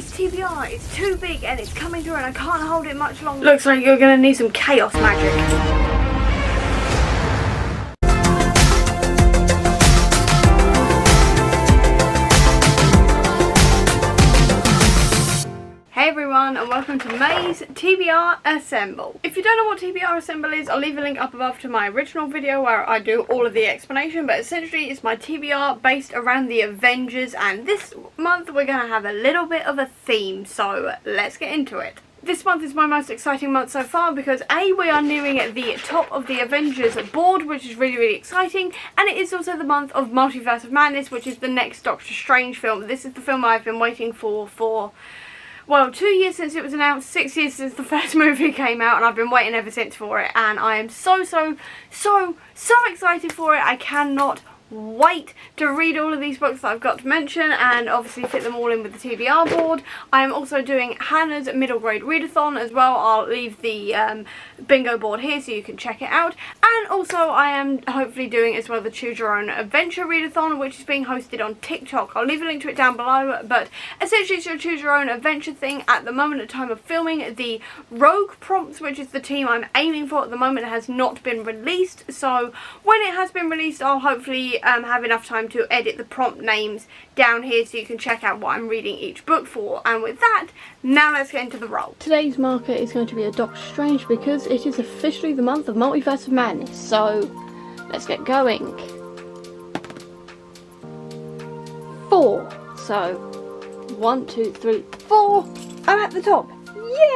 It's TBR, it's too big and it's coming through and I can't hold it much longer. Looks like you're gonna need some chaos magic. Hey everyone and welcome to May's TBR Assemble. If you don't know what TBR Assemble is, I'll leave a link up above to my original video where I do all of the explanation, but essentially it's my TBR based around the Avengers, and this month we're going to have a little bit of a theme, so let's get into it. This month is my most exciting month so far because A, we are nearing the top of the Avengers board, which is really exciting, and it is also the month of Multiverse of Madness, which is the next Doctor Strange film. This is the film I've been waiting for well, 2 years since it was announced, 6 years since the first movie came out, and I've been waiting ever since for it, and I am so excited for it. I cannot wait to read all of these books that I've got to mention and obviously fit them all in with the TBR board. I am also doing Hannah's middle grade readathon as well. I'll leave the bingo board here so you can check it out, and also I am hopefully doing as well the Choose Your Own Adventure readathon, which is being hosted on TikTok. I'll leave a link to it down below, but essentially it's your Choose Your Own Adventure thing. At the moment of time of filming, the Rogue prompts, which is the team I'm aiming for at the moment, has not been released, so when it has been released I'll hopefully have enough time to edit the prompt names down here so you can check out what I'm reading each book for. And with that, now let's get into the roll. Today's marker is going to be a Doctor Strange because it is officially the month of Multiverse of Madness, so let's get going. 4. So 1, 2, 3, 4. I'm at the top.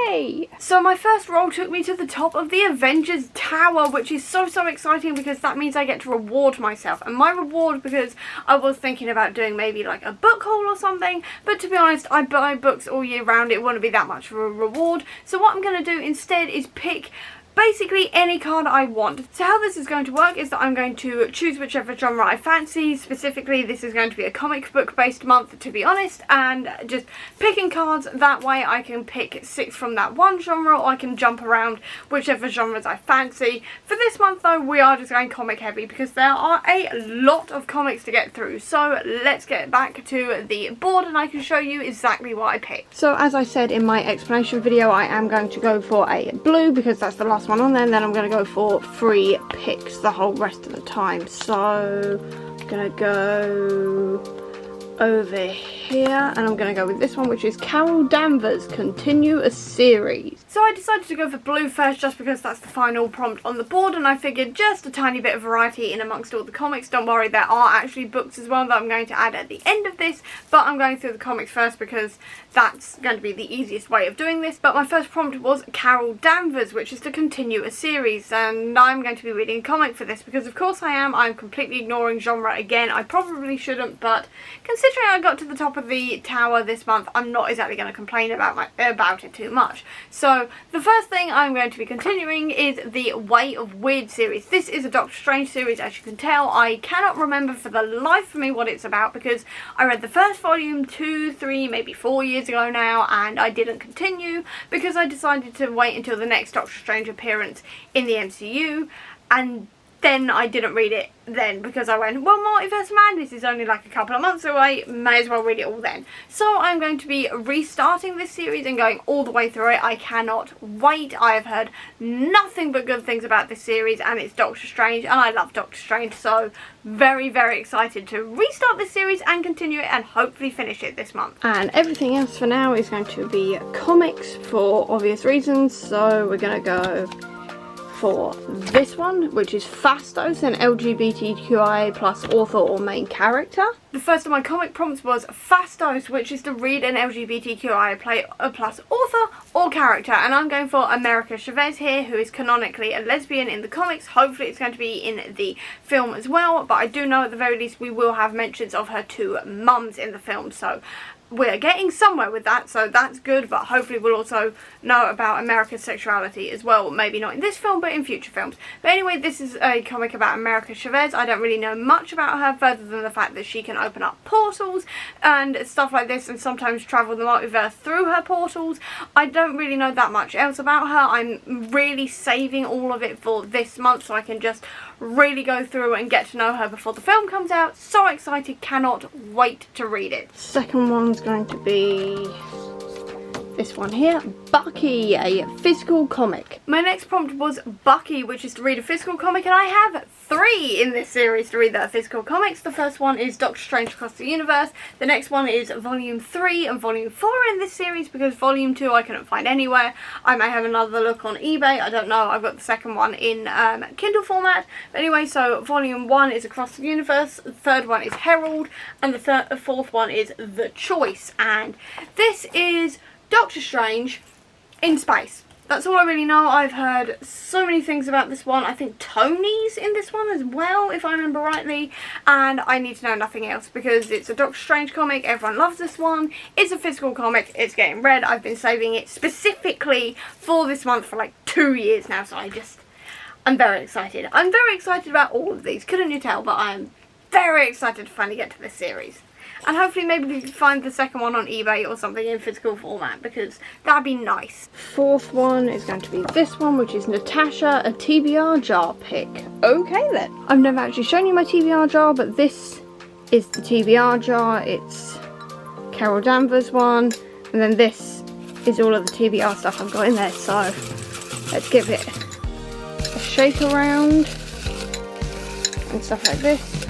Yay! So my first roll took me to the top of the Avengers Tower, which is so exciting because that means I get to reward myself. And my reward, because I was thinking about doing maybe like a book haul or something, but to be honest, I buy books all year round, it wouldn't be that much of a reward. So what I'm going to do instead is pick basically any card I want. So how this is going to work is that I'm going to choose whichever genre I fancy. Specifically, this is going to be a comic book based month, to be honest, and just picking cards. That way I can pick 6 from that one genre, or I can jump around whichever genres I fancy. For this month though, we are just going comic heavy because there are a lot of comics to get through. So let's get back to the board and I can show you exactly what I picked. So as I said in my explanation video, I am going to go for a blue because that's the last one on there, and then I'm going to go for 3 picks the whole rest of the time. So I'm going to go over here and I'm going to go with this one, which is Carol Danvers, Continue a Series. So I decided to go for blue first just because that's the final prompt on the board, and I figured just a tiny bit of variety in amongst all the comics. Don't worry, there are actually books as well that I'm going to add at the end of this, but I'm going through the comics first because that's going to be the easiest way of doing this. But my first prompt was Carol Danvers, which is to continue a series, and I'm going to be reading a comic for this because of course I am. I'm completely ignoring genre again. I probably shouldn't, but considering I got to the top of the tower this month, I'm not exactly going to complain about it too much. So the first thing I'm going to be continuing is the Way of Weird series. This is a Doctor Strange series, as you can tell. I cannot remember for the life of me what it's about because I read the first volume 2, 3, maybe 4 years ago now, and I didn't continue because I decided to wait until the next Doctor Strange appearance in the MCU, and then I didn't read it then because I went, well, Multiverse of Madness is only like a couple of months away, may as well read it all then. So I'm going to be restarting this series and going all the way through it. I cannot wait. I have heard nothing but good things about this series, and it's Doctor Strange, and I love Doctor Strange, so very excited to restart this series and continue it and hopefully finish it this month. And everything else for now is going to be comics for obvious reasons, so we're going to go for this one, which is Fastos, an LGBTQIA plus author or main character. The first of my comic prompts was Fastos, which is to read an LGBTQIA plus author or character, and I'm going for America Chavez here, who is canonically a lesbian in the comics. Hopefully it's going to be in the film as well, but I do know at the very least we will have mentions of her 2 mums in the film, so we're getting somewhere with that, so that's good. But hopefully we'll also know about America's sexuality as well, maybe not in this film but in future films. But anyway, this is a comic about America Chavez. I don't really know much about her further than the fact that she can open up portals and stuff like this, and sometimes travel the multiverse through her portals. I don't really know that much else about her. I'm really saving all of it for this month so I can just really go through and get to know her before the film comes out. So excited, cannot wait to read it. Second one's going to be this one here, Bucky, a physical comic. My next prompt was Bucky, which is to read a physical comic, and I have 3 in this series to read that are physical comics. The first one is Doctor Strange Across the Universe. The next one is Volume 3 and Volume 4 in this series, because Volume 2 I couldn't find anywhere. I may have another look on eBay, I don't know. I've got the second one in Kindle format. But anyway, so Volume 1 is Across the Universe, the third one is Herald, and the fourth one is The Choice. And this is Doctor Strange in space. That's all I really know. I've heard so many things about this one. I think Tony's in this one as well, if I remember rightly. And I need to know nothing else because it's a Doctor Strange comic. Everyone loves this one. It's a physical comic. It's getting read. I've been saving it specifically for this month for like 2 years now. So I'm very excited. I'm very excited about all of these. Couldn't you tell? But I'm very excited to finally get to this series. And hopefully maybe we can find the second one on eBay or something in physical format, because that'd be nice. Fourth one is going to be this one, which is Natasha, a TBR jar pick. Okay then. I've never actually shown you my TBR jar, but this is the TBR jar. It's Carol Danvers one. And then this is all of the TBR stuff I've got in there. So let's give it a shake around and stuff like this.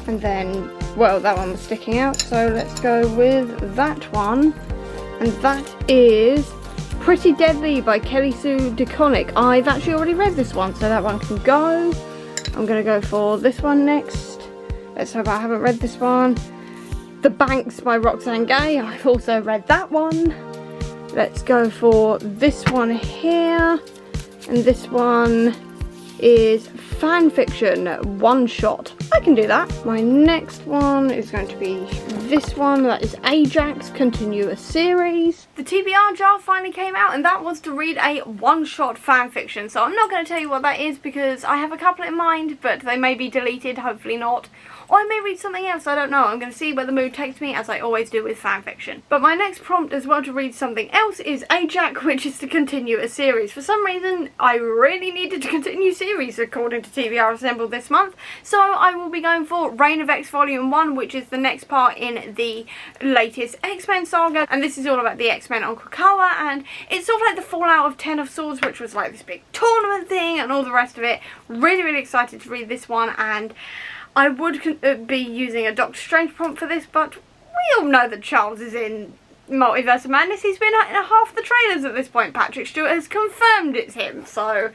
And then, well, that one was sticking out, so let's go with that one. And that is Pretty Deadly by Kelly Sue DeConnick. I've actually already read this one, so that one can go. I'm going to go for this one next. Let's hope I haven't read this one. The Banks by Roxane Gay. I've also read that one. Let's go for this one here. And this one is fan fiction one shot. I can do that. My next one is going to be this one. That is Ajax continuous series. The TBR jar finally came out, and that was to read a one shot fan fiction. So I'm not going to tell you what that is because I have a couple in mind, but they may be deleted, hopefully not. Or I may read something else, I don't know. I'm going to see where the mood takes me, as I always do with fanfiction. But my next prompt as well to read something else is Ajax, which is to continue a series. For some reason, I really needed to continue series according to TBR Assemble this month. So I will be going for Reign of X Volume 1, which is the next part in the latest X-Men saga. And this is all about the X-Men on Krakoa, and it's sort of like the fallout of Ten of Swords, which was like this big tournament thing and all the rest of it. Really, really excited to read this one, and I would be using a Doctor Strange prompt for this, but we all know that Charles is in Multiverse of Madness. He's been in half the trailers at this point. Patrick Stewart has confirmed it's him, so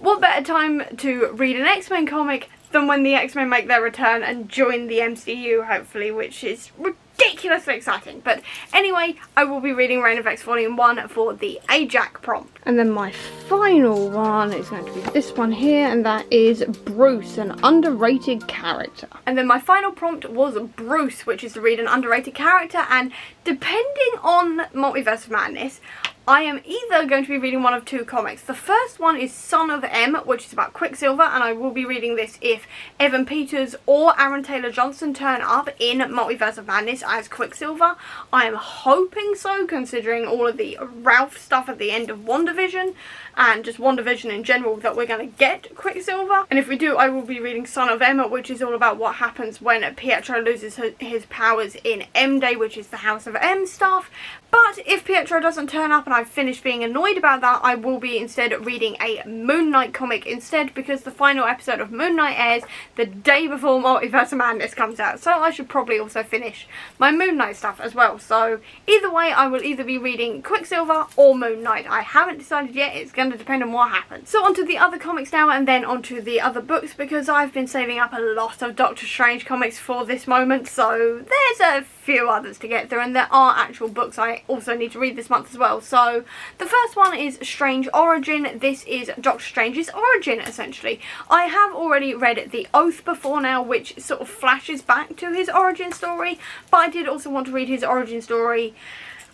what better time to read an X-Men comic than when the X-Men make their return and join the MCU, hopefully, which is ridiculously exciting. But anyway, I will be reading Reign of X Volume 1 for the Ajax prompt. And then my final one is going to be this one here, and that is Bruce, an underrated character. And then my final prompt was Bruce, which is to read an underrated character, and depending on Multiverse of Madness, I am either going to be reading one of 2 comics. The first one is Son of M, which is about Quicksilver, and I will be reading this if Evan Peters or Aaron Taylor-Johnson turn up in Multiverse of Madness as Quicksilver. I am hoping so, considering all of the Ralph stuff at the end of WandaVision, and just WandaVision in general, that we're going to get Quicksilver. And if we do, I will be reading Son of M, which is all about what happens when Pietro loses his powers in M Day, which is the House of M stuff. But if Pietro doesn't turn up and I've finished being annoyed about that, I will be instead reading a Moon Knight comic instead, because the final episode of Moon Knight airs the day before Multiverse of Madness comes out. So I should probably also finish my Moon Knight stuff as well. So either way, I will either be reading Quicksilver or Moon Knight. I haven't decided yet. It's going to depend on what happens. So onto the other comics now, and then onto the other books, because I've been saving up a lot of Doctor Strange comics for this moment. So there's a few others to get through, and there are actual books I also need to read this month as well. So the first one is Strange Origin. This is Doctor Strange's origin, essentially. I have already read The Oath before now, which sort of flashes back to his origin story, but I did also want to read his origin story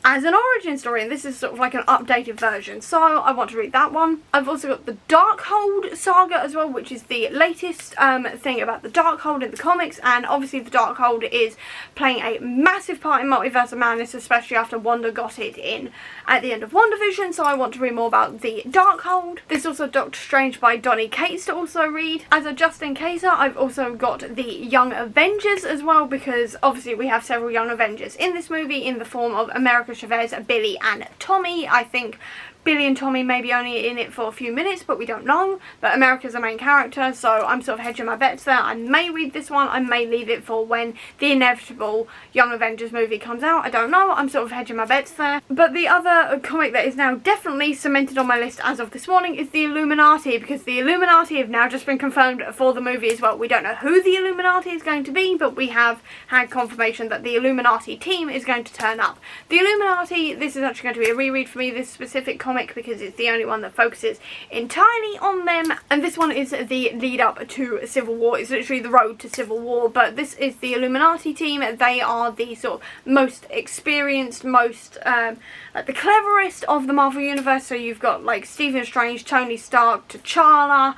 as an origin story, and this is sort of like an updated version, so I want to read that one. I've also got the Darkhold saga as well, which is the latest thing about the Darkhold in the comics, and obviously the Darkhold is playing a massive part in Multiverse of Madness, especially after Wanda got it in at the end of WandaVision, so I want to read more about the Darkhold. There's also Doctor Strange by Donny Cates to also read. As a just in caser, I've also got the Young Avengers as well, because obviously we have several Young Avengers in this movie in the form of America America Chavez, Billy and Tommy. I think Billy and Tommy may be only in it for a few minutes, but we don't know. But America's the main character, so I'm sort of hedging my bets there. I may read this one, I may leave it for when the inevitable Young Avengers movie comes out. I don't know, I'm sort of hedging my bets there. But the other comic that is now definitely cemented on my list as of this morning is the Illuminati, because the Illuminati have now just been confirmed for the movie as well. We don't know who the Illuminati is going to be, but we have had confirmation that the Illuminati team is going to turn up. The Illuminati, this is actually going to be a reread for me, this specific comic, because it's the only one that focuses entirely on them, and this one is the lead up to Civil War. It's literally the road to Civil War, but this is the Illuminati team. They are the sort of most experienced, most like the cleverest of the Marvel Universe. So you've got like Stephen Strange, Tony Stark, T'Challa.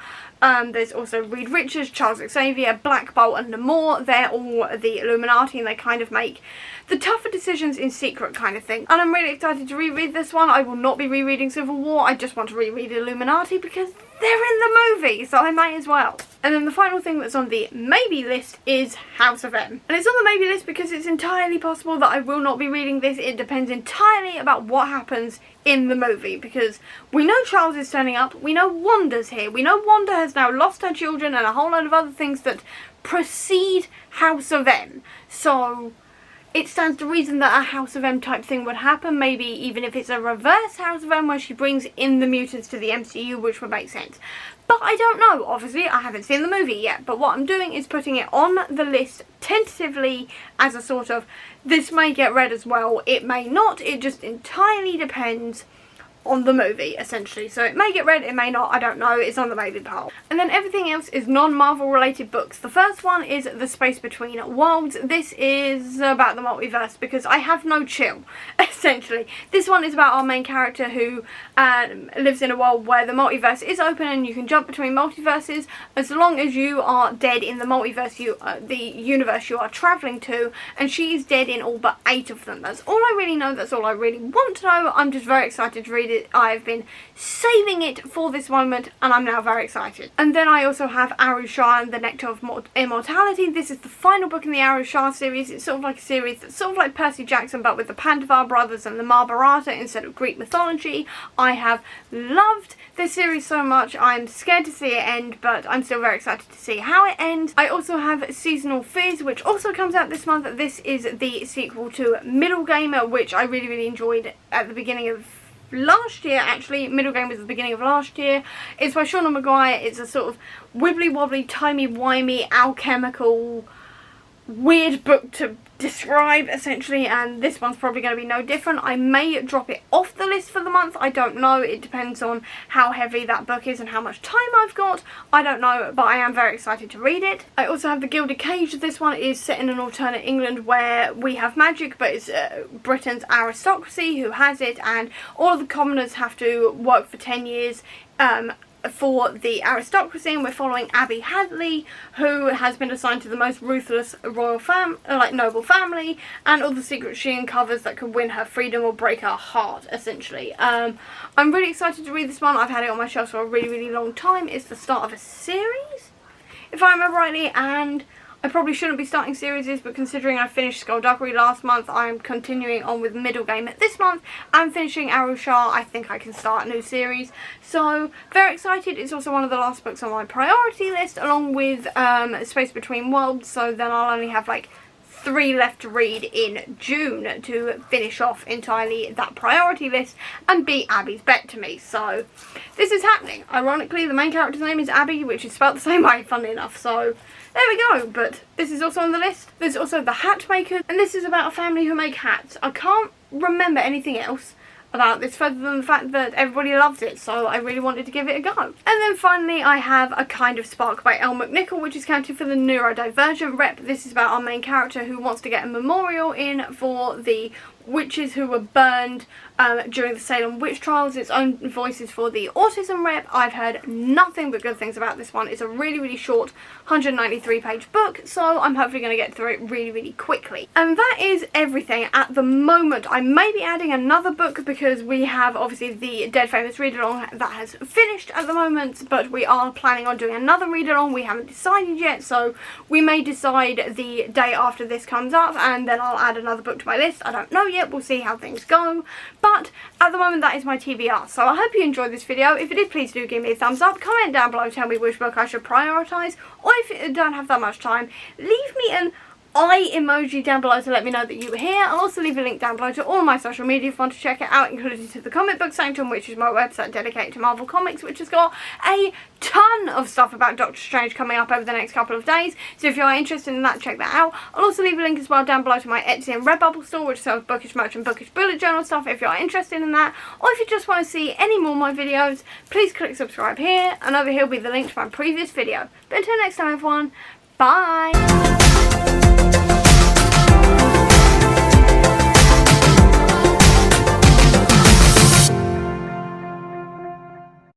There's also Reed Richards, Charles Xavier, Black Bolt and Namor. They're all the Illuminati, and they kind of make the tougher decisions in secret kind of thing. And I'm really excited to reread this one. I will not be rereading Civil War. I just want to reread Illuminati because they're in the movie, so I might as well. And then the final thing that's on the maybe list is House of M. And it's on the maybe list because it's entirely possible that I will not be reading this. It depends entirely about what happens in the movie, because we know Charles is turning up, we know Wanda's here, we know Wanda has now lost her children and a whole load of other things that precede House of M. So it stands to reason that a House of M type thing would happen, maybe even if it's a reverse House of M where she brings in the mutants to the MCU, which would make sense. But I don't know, obviously I haven't seen the movie yet, but what I'm doing is putting it on the list tentatively as a sort of, this may get read as well, it may not, it just entirely depends on the movie, essentially. So it may get read, it may not, I don't know, it's on the maybe pile. And then everything else is non-Marvel related books. The first one is The Space Between Worlds. This is about the multiverse because I have no chill, essentially. This one is about our main character who lives in a world where the multiverse is open and you can jump between multiverses as long as you are dead in the multiverse, the universe you are travelling to, and she is dead in all but 8 of them. That's all I really know, that's all I really want to know. I'm just very excited to read it. I've been saving it for this moment and I'm now very excited. And then I also have Arusha and the Nectar of Immortality. This is the final book in the Arusha series. It's sort of like a series that's sort of like Percy Jackson but with the Pandavar brothers and the Mahabharata instead of Greek mythology. I have loved this series so much. I'm scared to see it end, but I'm still very excited to see how it ends. I also have Seasonal Fizz, which also comes out this month. This is the sequel to Middle Gamer, which I really enjoyed at the beginning of last year. Actually, Middle Game was the beginning of last year. It's by Shauna Maguire. It's a sort of wibbly wobbly, timey-wimey, alchemical, weird book to describe, essentially, and this one's probably going to be no different. I may drop it off the list for the month, I don't know. It depends on how heavy that book is and how much time I've got. I don't know, but I am very excited to read it. I also have The Gilded Cage. This one is set in an alternate England where we have magic, but it's Britain's aristocracy who has it, and all of the commoners have to work for 10 years for the aristocracy, and we're following Abby Hadley, who has been assigned to the most ruthless royal noble family, and all the secrets she uncovers that could win her freedom or break her heart, essentially. I'm really excited to read this one. I've had it on my shelf for a really long time. It's the start of a series, if I remember rightly, and I probably shouldn't be starting series, but considering I finished Skullduggery last month, I'm continuing on with Middle Game this month. I'm finishing Arusha. I think I can start a new series. So, very excited. It's also one of the last books on my priority list, along with Space Between Worlds, so then I'll only have like 3 left to read in June to finish off entirely that priority list and beat Abby's bet to me. So, this is happening. Ironically, the main character's name is Abby, which is spelled the same way, funnily enough, so there we go. But this is also on the list. There's also The Hat Maker, and this is about a family who make hats. I can't remember anything else about this further than the fact that everybody loves it, so I really wanted to give it a go. And then finally I have A Kind of Spark by Elle McNichol, which is counted for the neurodivergent rep. This is about our main character who wants to get a memorial in for the witches who were burned during the Salem witch trials. Its own voices for the autism rep. I've heard nothing but good things about this one. It's a really short 193 page book, so I'm hopefully going to get through it really quickly. And that is everything at the moment. I may be adding another book because because we have obviously the Dead Famous read-along that has finished at the moment, but we are planning on doing another read-along. We haven't decided yet, so we may decide the day after this comes up, and then I'll add another book to my list. I don't know yet, we'll see how things go, but at the moment that is my TBR. So I hope you enjoyed this video. If you did, please do give me a thumbs up, comment down below, tell me which book I should prioritise, or if you don't have that much time, leave me an eye emoji down below to let me know that you were here. I'll also leave a link down below to all my social media if you want to check it out, including to the comic book section, which is my website dedicated to Marvel Comics, which has got a ton of stuff about Doctor Strange coming up over the next couple of days. So if you are interested in that, check that out. I'll also leave a link as well down below to my Etsy and Redbubble store, which sells bookish merch and bookish bullet journal stuff if you are interested in that. Or if you just want to see any more of my videos, please click subscribe here, and over here will be the link to my previous video. But until next time everyone, bye!